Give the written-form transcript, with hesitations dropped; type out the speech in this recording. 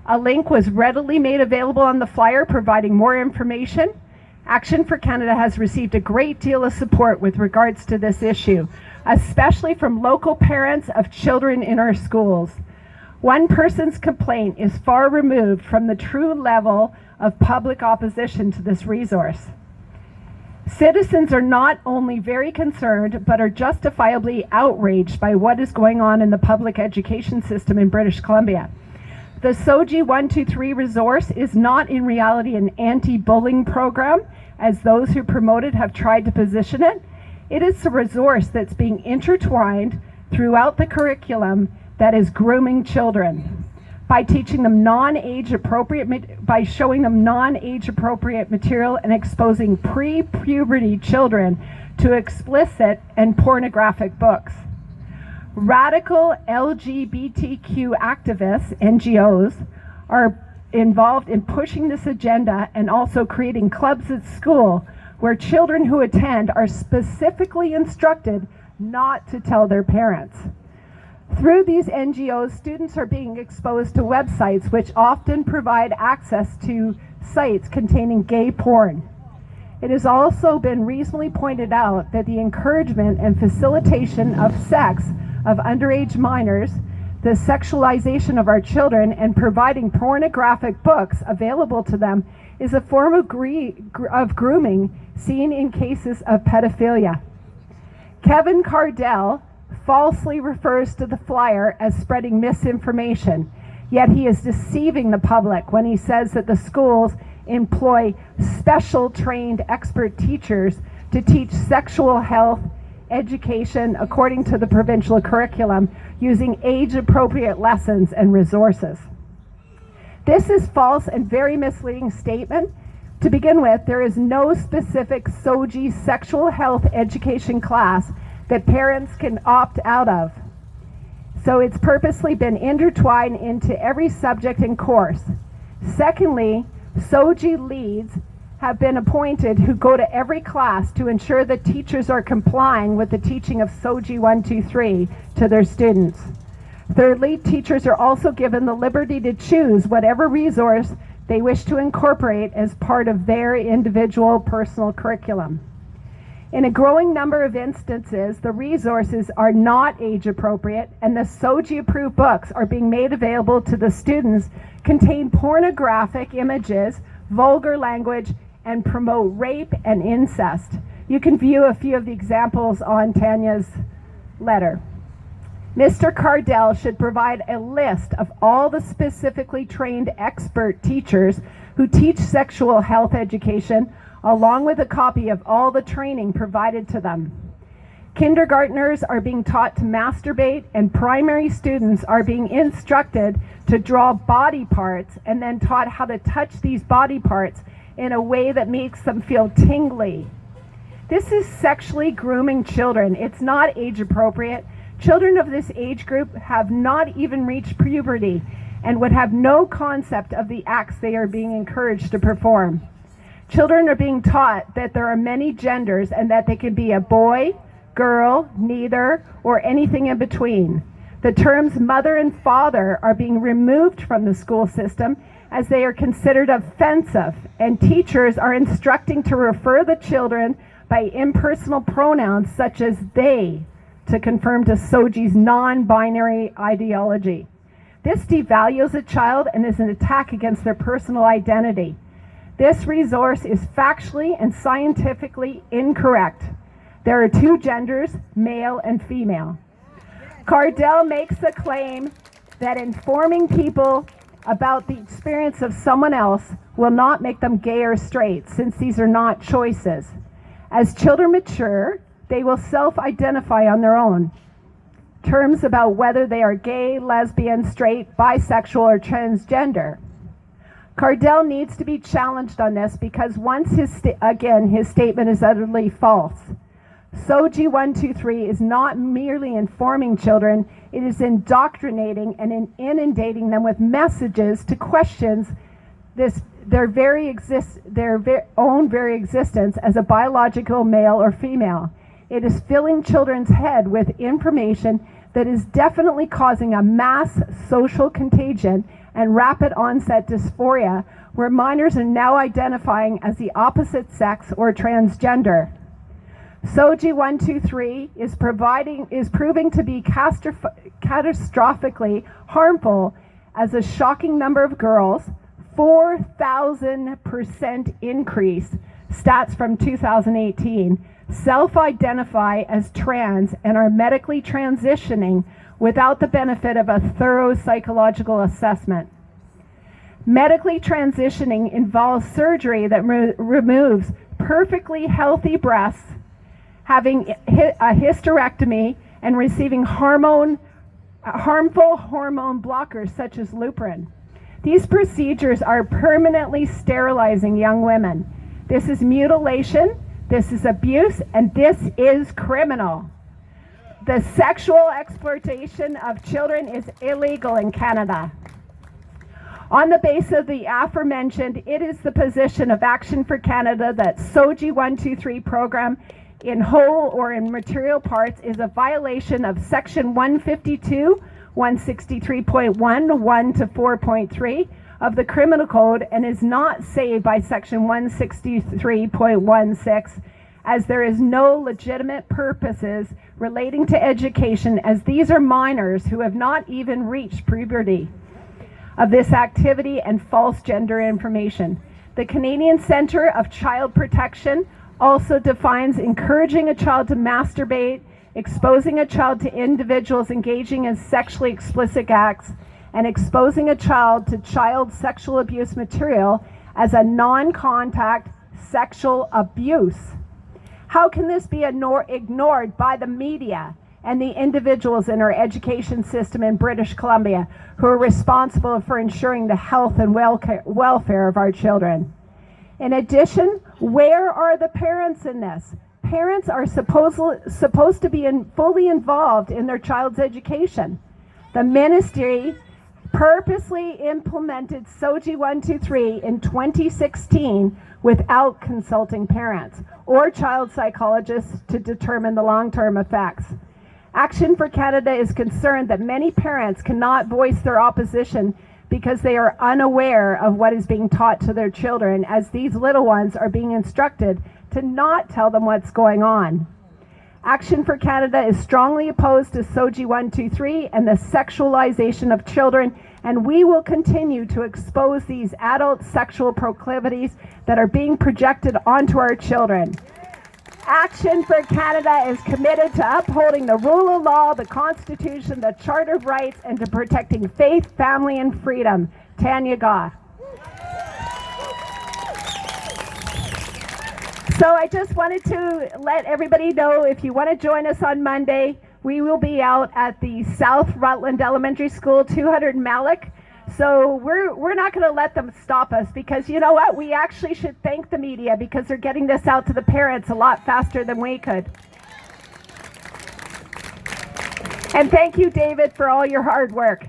A link was readily made available on the flyer providing more information. Action for Canada has received a great deal of support with regards to this issue, especially from local parents of children in our schools. One person's complaint is far removed from the true level of public opposition to this resource. Citizens are not only very concerned, but are justifiably outraged by what is going on in the public education system in British Columbia. The SOGI 123 resource is not in reality an anti-bullying program, as those who promote it have tried to position it. It is a resource that's being intertwined throughout the curriculum that is grooming children by teaching them by showing them non-age appropriate material and exposing pre-puberty children to explicit and pornographic books. Radical LGBTQ activists, NGOs, are involved in pushing this agenda and also creating clubs at school where children who attend are specifically instructed not to tell their parents. Through these NGOs, students are being exposed to websites which often provide access to sites containing gay porn. It has also been reasonably pointed out that the encouragement and facilitation of sex of underage minors, the sexualization of our children, and providing pornographic books available to them is a form of grooming seen in cases of pedophilia. Kevin Cardell falsely refers to the flyer as spreading misinformation, yet he is deceiving the public when he says that the schools employ special trained expert teachers to teach sexual health education according to the provincial curriculum using age-appropriate lessons and resources. This is false and very misleading statement. To begin with, there is no specific SOGI sexual health education class that parents can opt out of. So it's purposely been intertwined into every subject and course. Secondly, SOGI leads have been appointed who go to every class to ensure that teachers are complying with the teaching of SOGI 123 to their students. Thirdly, teachers are also given the liberty to choose whatever resource they wish to incorporate as part of their individual personal curriculum. In a growing number of instances, the resources are not age appropriate, and the SOGI approved books are being made available to the students contain pornographic images, vulgar language, and promote rape and incest. You can view a few of the examples on Tanya's letter. Mr. Cardell should provide a list of all the specifically trained expert teachers who teach sexual health education, along with a copy of all the training provided to them. Kindergartners are being taught to masturbate, and primary students are being instructed to draw body parts and then taught how to touch these body parts in a way that makes them feel tingly. This is sexually grooming children. It's not age appropriate. Children of this age group have not even reached puberty and would have no concept of the acts they are being encouraged to perform. Children are being taught that there are many genders and that they can be a boy, girl, neither, or anything in between. The terms mother and father are being removed from the school system as they are considered offensive, and teachers are instructing to refer the children by impersonal pronouns such as they to conform to SOGI's non-binary ideology. This devalues a child and is an attack against their personal identity. This resource is factually and scientifically incorrect. There are two genders, male and female. Cardell makes the claim that informing people about the experience of someone else will not make them gay or straight, since these are not choices. As children mature, they will self-identify on their own. Terms about whether they are gay, lesbian, straight, bisexual, or transgender. Cardell needs to be challenged on this because once his statement is utterly false. SOGI 123 is not merely informing children, it is indoctrinating and inundating them with messages to questions their own very existence as a biological male or female. It is filling children's head with information that is definitely causing a mass social contagion and rapid onset dysphoria, where minors are now identifying as the opposite sex or transgender. SOGI 123 is proving to be catastrophically harmful, as a shocking number of girls, 4,000% increase, stats from 2018, self-identify as trans and are medically transitioning without the benefit of a thorough psychological assessment. Medically transitioning involves surgery that removes perfectly healthy breasts, having a hysterectomy, and receiving harmful hormone blockers such as Lupron. These procedures are permanently sterilizing young women. This is mutilation, this is abuse, and this is criminal. The sexual exploitation of children is illegal in Canada. On the basis of the aforementioned, it is the position of Action for Canada that SOGI 123 program in whole or in material parts is a violation of Section 152, 163.1, 1 to 4.3 of the Criminal Code, and is not saved by Section 163.16, as there is no legitimate purposes relating to education, as these are minors who have not even reached puberty of this activity and false gender information. The Canadian Centre of Child Protection also defines encouraging a child to masturbate, exposing a child to individuals engaging in sexually explicit acts, and exposing a child to child sexual abuse material as a non-contact sexual abuse. How can this be ignored by the media and the individuals in our education system in British Columbia who are responsible for ensuring the health and welfare of our children? In addition, where are the parents in this? Parents are supposed to be fully involved in their child's education. The ministry purposely implemented SOGI 123 in 2016 without consulting parents or child psychologists to determine the long-term effects. Action for Canada is concerned that many parents cannot voice their opposition because they are unaware of what is being taught to their children, as these little ones are being instructed to not tell them what's going on. Action for Canada is strongly opposed to SOGI 123 and the sexualization of children, and we will continue to expose these adult sexual proclivities that are being projected onto our children. Action for Canada is committed to upholding the rule of law, the Constitution, the Charter of Rights, and to protecting faith, family, and freedom. Tanya Gaw. So I just wanted to let everybody know, if you want to join us on Monday, we will be out at the South Rutland Elementary School, 200 Malik. So we're not going to let them stop us, because you know what? We actually should thank the media, because they're getting this out to the parents a lot faster than we could. And thank you, David, for all your hard work.